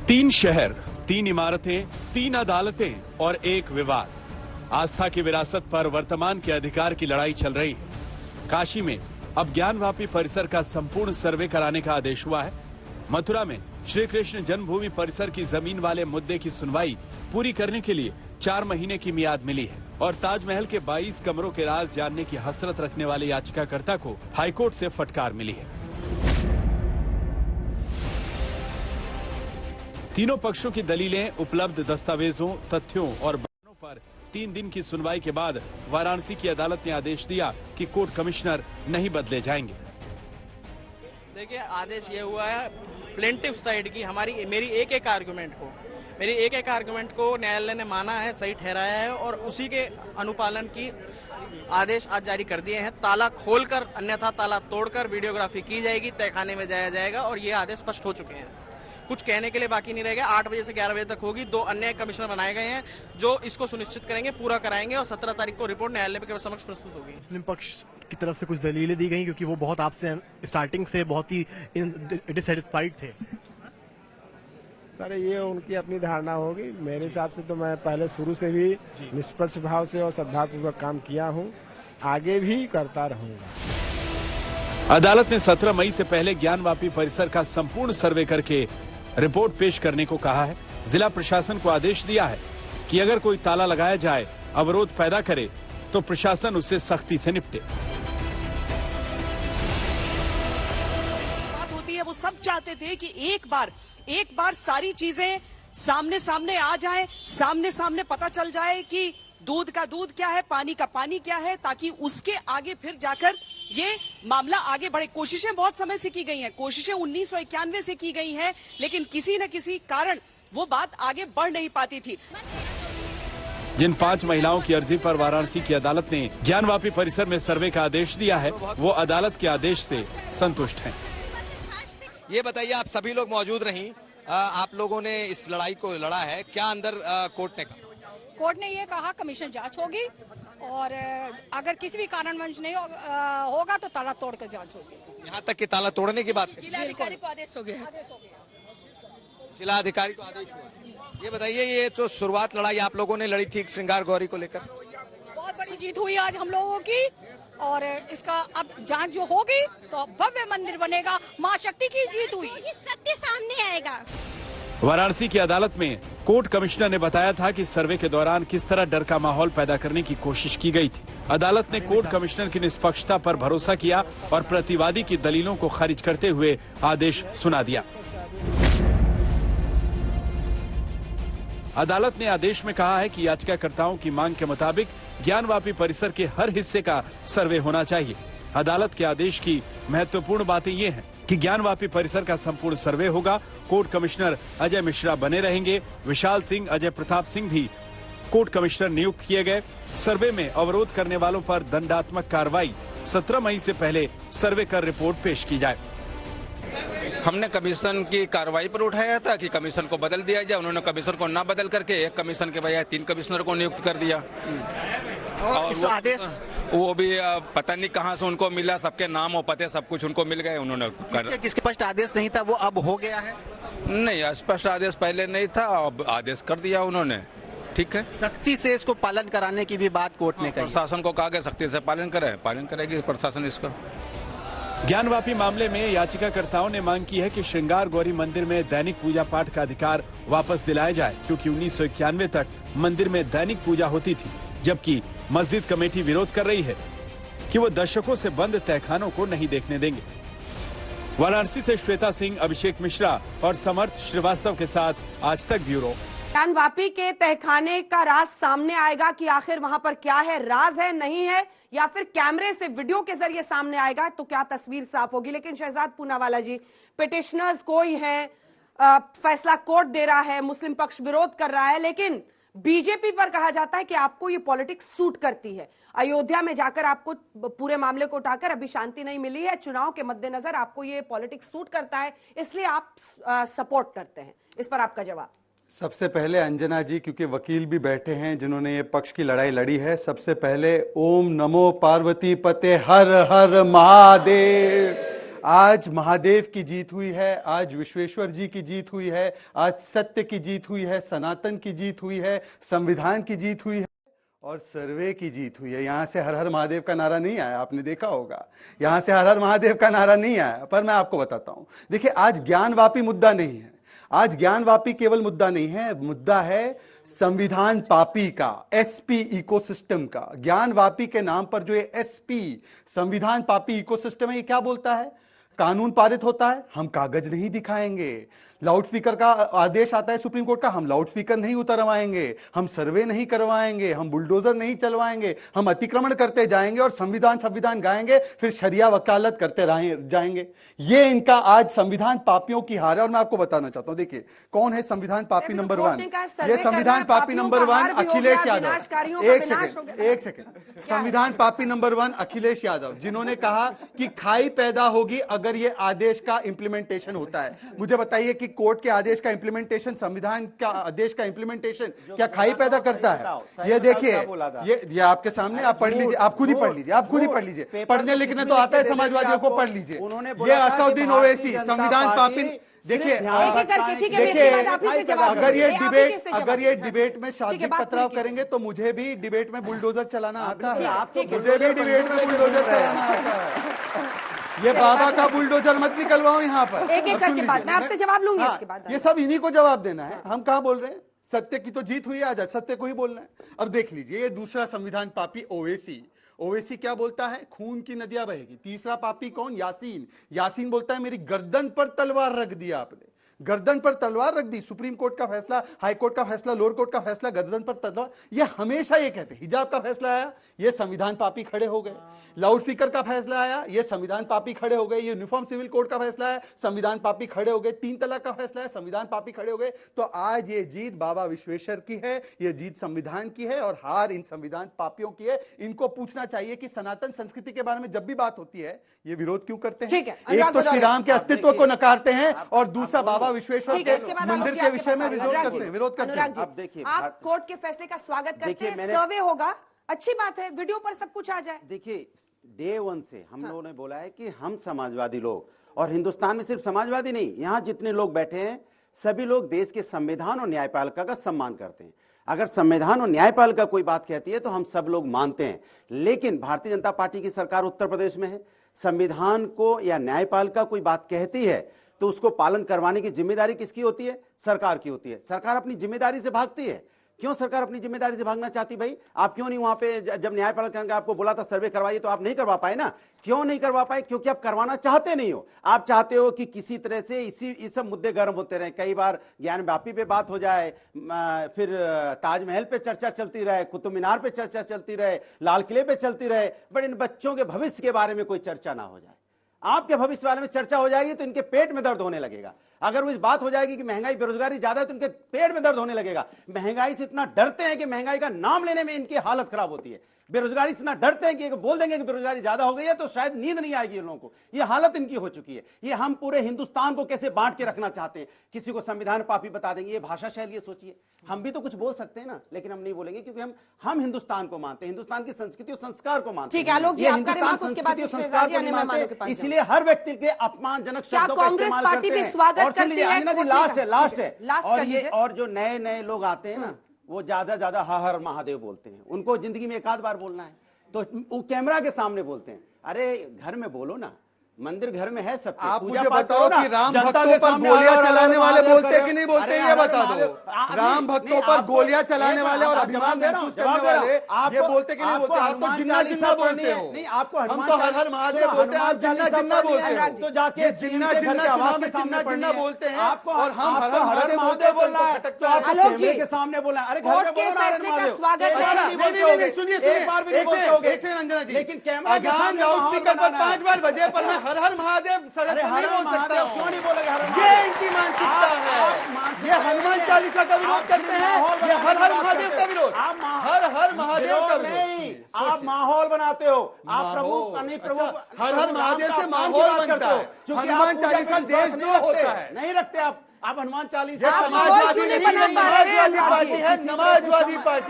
तीन शहर, तीन इमारतें, तीन अदालतें और एक विवाद। आस्था की विरासत पर वर्तमान के अधिकार की लड़ाई चल रही है। काशी में अब ज्ञानवापी परिसर का संपूर्ण सर्वे कराने का आदेश हुआ है। मथुरा में श्री कृष्ण जन्मभूमि परिसर की जमीन वाले मुद्दे की सुनवाई पूरी करने के लिए 4 महीने की मियाद मिली है और ताजमहल के 22 कमरों के राज जानने की हसरत रखने वाले याचिकाकर्ता को हाईकोर्ट से फटकार मिली है। तीनों पक्षों की दलीलें, उपलब्ध दस्तावेजों, तथ्यों और बयानों पर 3 दिन की सुनवाई के बाद वाराणसी की अदालत ने आदेश दिया कि कोर्ट कमिश्नर नहीं बदले जाएंगे। देखिए, आदेश ये हुआ है प्लेंटिफ साइड की मेरी एक आर्गुमेंट को न्यायालय ने माना है, सही ठहराया है और उसी के अनुपालन की आदेश आज जारी कर दिए हैं। ताला खोलकर अन्यथा ताला तोड़कर वीडियोग्राफी की जाएगी, तहखाने में जाया जाएगा और ये आदेश स्पष्ट हो चुके हैं। कुछ कहने के लिए बाकी नहीं रहेगा। 8 बजे से 11 बजे तक होगी। 2 अन्य कमिश्नर बनाए गए हैं जो इसको सुनिश्चित करेंगे, पूरा कराएंगे और 17 तारीख को रिपोर्ट न्यायालय के समक्ष प्रस्तुत होगी। मुस्लिम पक्ष की तरफ से कुछ दलीलें दी गई क्योंकि वो बहुत आपसे स्टार्टिंग से बहुत ही डिससेटिस्फाइड थे। सर, ये उनकी अपनी धारणा होगी। मेरे हिसाब से तो मैं पहले शुरू से भी निष्पक्ष भाव से और सद्भावपूर्वक काम किया हूँ, आगे भी करता रहूंगा। अदालत ने 17 मई से पहले ज्ञानवापी परिसर का संपूर्ण सर्वे करके रिपोर्ट पेश करने को कहा है। जिला प्रशासन को आदेश दिया है कि अगर कोई ताला लगाया जाए, अवरोध पैदा करे, तो प्रशासन उससे सख्ती से निपटे। बात होती है, वो सब चाहते थे कि एक बार सारी चीजें सामने आ जाए, सामने पता चल जाए कि दूध का दूध क्या है, पानी का पानी क्या है, ताकि उसके आगे फिर जाकर ये मामला आगे बढ़े। कोशिशें बहुत समय से की गई हैं, कोशिशें 1991 से की गई हैं, लेकिन किसी न किसी कारण वो बात आगे बढ़ नहीं पाती थी। जिन 5 महिलाओं की अर्जी पर वाराणसी की अदालत ने ज्ञानवापी परिसर में सर्वे का आदेश दिया है, वो अदालत के आदेश से संतुष्ट हैं। ये बताइए, आप सभी लोग मौजूद रहीं, आप लोगों ने इस लड़ाई को लड़ा है, क्या अंदर कोर्ट ने कहा? कोर्ट ने ये कहा कमीशन जांच होगी और अगर किसी भी कारणवश नहीं होगा तो ताला तोड़कर जांच होगी। यहाँ तक कि ताला तोड़ने की बात? जिलाधिकारी को आदेश हो गया। जिलाधिकारी को आदेश हुआ। ये बताइए, ये तो शुरुआत लड़ाई आप लोगों ने लड़ी थी श्रृंगार गौरी को लेकर, बहुत बड़ी जीत हुई आज हम लोगों की और इसका अब जांच जो होगी तो भव्य मंदिर बनेगा। माँ शक्ति की जीत हुई, सत्य सामने आएगा। वाराणसी की अदालत में कोर्ट कमिश्नर ने बताया था कि सर्वे के दौरान किस तरह डर का माहौल पैदा करने की कोशिश की गई थी। अदालत ने कोर्ट कमिश्नर की निष्पक्षता पर भरोसा किया और प्रतिवादी की दलीलों को खारिज करते हुए आदेश सुना दिया। अदालत ने आदेश में कहा है कि याचिकाकर्ताओं की मांग के मुताबिक ज्ञानवापी परिसर के हर हिस्से का सर्वे होना चाहिए। अदालत के आदेश की महत्वपूर्ण बातें ये हैं कि ज्ञानवापी परिसर का संपूर्ण सर्वे होगा। कोर्ट कमिश्नर अजय मिश्रा बने रहेंगे। विशाल सिंह, अजय प्रताप सिंह भी कोर्ट कमिश्नर नियुक्त किए गए। सर्वे में अवरोध करने वालों पर दंडात्मक कार्रवाई 17 मई से पहले सर्वे कर रिपोर्ट पेश की जाए। हमने कमीशन की कार्रवाई पर उठाया था कि कमीशन को बदल दिया जाए। उन्होंने कमीशन को ना बदल करके एक कमीशन के बजाय 3 कमिश्नर को नियुक्त कर दिया। और इस आदेश वो भी पता नहीं कहां से उनको मिला, सबके नाम और पते सब कुछ उनको मिल गए। उन्होंने किसके स्पष्ट आदेश नहीं था, वो अब हो गया है? नहीं, स्पष्ट आदेश पहले नहीं था, अब आदेश कर दिया उन्होंने। ठीक है, सख्ती से इसको पालन कराने की भी बात कोर्ट ने कही। प्रशासन को कहा गया सख्ती से पालन करेगी प्रशासन इसका। ज्ञानवापी मामले में याचिकाकर्ताओं ने मांग की है कि श्रृंगार गौरी मंदिर में दैनिक पूजा पाठ का अधिकार वापस दिलाया जाए, क्योंकि 1991 तक मंदिर में दैनिक पूजा होती थी, जबकि मस्जिद कमेटी विरोध कर रही है कि वो दशकों से बंद तहखानों को नहीं देखने देंगे। वाराणसी से श्वेता सिंह, अभिषेक मिश्रा और समर्थ श्रीवास्तव के साथ आज तक ब्यूरो। ज्ञानवापी के तहखाने का राज सामने आएगा कि आखिर वहां पर क्या है, राज है नहीं है, या फिर कैमरे से वीडियो के जरिए सामने आएगा, तो क्या तस्वीर साफ होगी। लेकिन शहजाद पूनावाला जी, पिटिशनर्स कोई हैं, फैसला कोर्ट दे रहा है, मुस्लिम पक्ष विरोध कर रहा है, लेकिन बीजेपी पर कहा जाता है कि आपको ये पॉलिटिक्स सूट करती है। अयोध्या में जाकर आपको पूरे मामले को उठाकर अभी शांति नहीं मिली है, चुनाव के मद्देनजर आपको ये पॉलिटिक्स सूट करता है, इसलिए आप सपोर्ट करते हैं। इस पर आपका जवाब? सबसे पहले अंजना जी, क्योंकि वकील भी बैठे हैं जिन्होंने ये पक्ष की लड़ाई लड़ी है, सबसे पहले ओम नमो पार्वती पते हर हर महादेव। आज महादेव की जीत हुई है, आज विश्वेश्वर जी की जीत हुई है, आज सत्य की जीत हुई है, सनातन की जीत हुई है, संविधान की जीत हुई है और सर्वे की जीत हुई है। यहां से हर हर महादेव का नारा नहीं आया, आपने देखा होगा, यहां से हर हर महादेव का नारा नहीं आया। पर मैं आपको बताता हूं, देखिए आज ज्ञानवापी मुद्दा नहीं है, आज ज्ञानवापी केवल मुद्दा नहीं है, मुद्दा है संविधान पापी का, एसपी इकोसिस्टम का। ज्ञानवापी के नाम पर जो ये एसपी संविधान पापी इकोसिस्टम है, ये क्या बोलता है? कानून पारित होता है, हम कागज नहीं दिखाएंगे। लाउडस्पीकर का आदेश आता है सुप्रीम कोर्ट का, हम लाउडस्पीकर नहीं उतरवाएंगे, हम सर्वे नहीं करवाएंगे, हम बुलडोजर नहीं चलवाएंगे, हम अतिक्रमण करते जाएंगे और संविधान गाएंगे, फिर शरिया वकालत करते जाएंगे। ये इनका आज संविधान पापियों की हार है। और मैं आपको बताना चाहता हूं, देखिए कौन है संविधान पापी नंबर 1। ये संविधान पापी नंबर 1 अखिलेश यादव। एक सेकेंड, संविधान पापी नंबर 1 अखिलेश यादव, जिन्होंने कहा कि खाई पैदा होगी अगर ये आदेश का इंप्लीमेंटेशन होता है। मुझे बताइए कि कोर्ट के आदेश का इंप्लीमेंटेशन, संविधान का आदेश का इंप्लीमेंटेशन क्या खाई पैदा करता है? ये देखिए, ये आपके सामने, आप पढ़ लीजिए, आप खुद ही पढ़ लीजिए, आप खुद ही पढ़ लीजिए, पढ़ने लिखने तो आता है समाजवादियों को, पढ़ लीजिए। ये असदुद्दीन ओवैसी संविधान पापी, देखिए अगर ये डिबेट में शाब्दिक पथराव करेंगे तो मुझे भी डिबेट में बुलडोजर चलाना आता है, मुझे भी डिबेट में बुलडोजर चलाना आता है। ये बाबा का बुलडोजर मत निकलवाओ यहाँ पर। एक करके बात मैं आपसे जवाब लूंगी इसके बाद। ये सब इन्हीं को जवाब देना है, हम कहाँ बोल रहे हैं? सत्य की तो जीत हुई है, आज सत्य को ही बोलना है। अब देख लीजिए, ये दूसरा संविधान पापी ओवैसी। ओवैसी क्या बोलता है? खून की नदियां बहेगी। तीसरा पापी कौन? यासीन। यासीन बोलता है मेरी गर्दन पर तलवार रख दिया आपने, गर्दन पर तलवार रख दी। सुप्रीम कोर्ट का फैसला, हाई कोर्ट का फैसला, लोअर कोर्ट का फैसला, गर्दन पर तलवार। ये हमेशा ये कहते हैं। हिजाब का फैसला आया, ये संविधान पापी खड़े हो गए। लाउडस्पीकर का फैसला आया, ये संविधान पापी खड़े हो गए। ये यूनिफॉर्म सिविल कोड का फैसला है, संविधान पापी खड़े हो गए। 3 तलाक का फैसला है, संविधान पापी खड़े हो गए। तो आज ये जीत बाबा विश्वेश्वर की है, ये जीत संविधान की है और हार इन संविधान पापियों की है। इनको पूछना चाहिए कि सनातन संस्कृति के बारे में जब भी बात होती है ये विरोध क्यों करते हैं? एक तो श्री राम के अस्तित्व को नकारते हैं और दूसरा बाबा विश्वेश्वर के मंदिर के विषय में विरोध करते हैं। अब देखिए, आप कोर्ट के फैसले का स्वागत करते हैं, सर्वे होगा, अच्छी बात है, वीडियो पर सब कुछ आ जाए। देखिए, डे 1 से हम लोगों ने बोला है कि हम समाजवादी लोग, और हिंदुस्तान में सिर्फ समाजवादी नहीं, यहाँ जितने लोग बैठे हैं सभी लोग देश के संविधान और न्यायपालिका का सम्मान करते हैं। अगर संविधान और न्यायपालिका कोई बात कहती है तो हम सब लोग मानते हैं। लेकिन भारतीय जनता पार्टी की सरकार उत्तर प्रदेश में है, संविधान को या न्यायपालिका कोई बात कहती है तो उसको पालन करवाने की जिम्मेदारी किसकी होती है? सरकार की होती है। सरकार अपनी जिम्मेदारी से भागती है। क्यों सरकार अपनी जिम्मेदारी से भागना चाहती? भाई आप क्यों नहीं वहां पे, जब न्यायपालिका ने आपको बोला था सर्वे करवाइए तो आप नहीं करवा पाए ना? क्यों नहीं करवा पाए? क्योंकि आप करवाना चाहते नहीं हो। आप चाहते हो कि किसी तरह से इस सब मुद्दे गर्म होते रहे। कई बार ज्ञानवापी पे बात हो जाए, फिर ताजमहल पे चर्चा चलती रहे, कुतुब मीनार पे चर्चा चलती रहे, लाल किले पे चलती रहे, बट इन बच्चों के भविष्य के बारे में कोई चर्चा ना हो जाए। आपके भविष्य बारे में चर्चा हो जाएगी तो इनके पेट में दर्द होने लगेगा। अगर वो इस बात हो जाएगी कि महंगाई बेरोजगारी ज्यादा है तो इनके पेट में दर्द होने लगेगा। महंगाई से इतना डरते हैं कि महंगाई का नाम लेने में इनकी हालत खराब होती है। बेरोजगारी से इतना डरते हैं कि बोल देंगे कि बेरोजगारी ज्यादा हो गई है तो शायद नींद नहीं आएगी इन लोगों को। ये हालत इनकी हो चुकी है। ये हम पूरे हिंदुस्तान को कैसे बांट के रखना चाहते हैं, किसी को संविधान पापी बता देंगे। ये भाषा शैली है, सोचिए। हम भी तो कुछ बोल सकते हैं ना, लेकिन हम नहीं बोलेंगे क्योंकि हम हिंदुस्तान को मानते हैं, हिंदुस्तान की संस्कृति और संस्कार को मानते हैं। इसलिए हर व्यक्ति के अपमानजनक शब्दों का इस्तेमाल करते हैं। और चलिए अंजना जी, लास्ट है। और जो नए नए लोग आते हैं ना, वो ज्यादा हर हर महादेव बोलते हैं। उनको जिंदगी में एक आध बार बोलना है तो वो कैमरा के सामने बोलते हैं। अरे घर में बोलो ना, मंदिर घर में है सब। आप मुझे बताओ कि राम भक्तों पर गोलियां चलाने वाले बोलते कि नहीं बोलते, ये बता दो। राम भक्तों पर गोलियां चलाने वाले और अभिमान महसूस करने वाले ये बोलते कि नहीं बोलते? आप तो जिन्ना जिन्ना बोलते हो। नहीं, आपको हम तो हर हर महादेव बोलते हैं, आप जिन्ना जिन्ना बोलते हो। तो जाके जिन्ना जिन्ना चुनाव में जिन्ना जिन्ना बोलते हैं और हम हर हर महादेव बोलते बोलना है तो आप कैमरे के सामने बोला। अरे घर में बोलो ना हर महादेव। सुनिए, एक बार भी नहीं बोलते। एक सेकंड अंजना जी, लेकिन कैमरा के सामने लाउडस्पीकर पर 5 बार बजे पर मैं हर हर महादेव सड़क पर नहीं बोल सकता हूं। क्यों नहीं बोलेगा? ये इनकी मानसिकता है। ये हनुमान चालीसा का विरोध करते हैं, ये हर हर महादेव का विरोध। हर हर महादेव का नहीं, आप माहौल बनाते हो। आप प्रभु का नहीं, प्रभु हर हर महादेव से माहौल बनता है। हनुमान चालीसा देशद्रोह होता है, नहीं रखते आप हनुमान चालीसा। समाजवादी पार्टी है, समाजवादी पार्टी।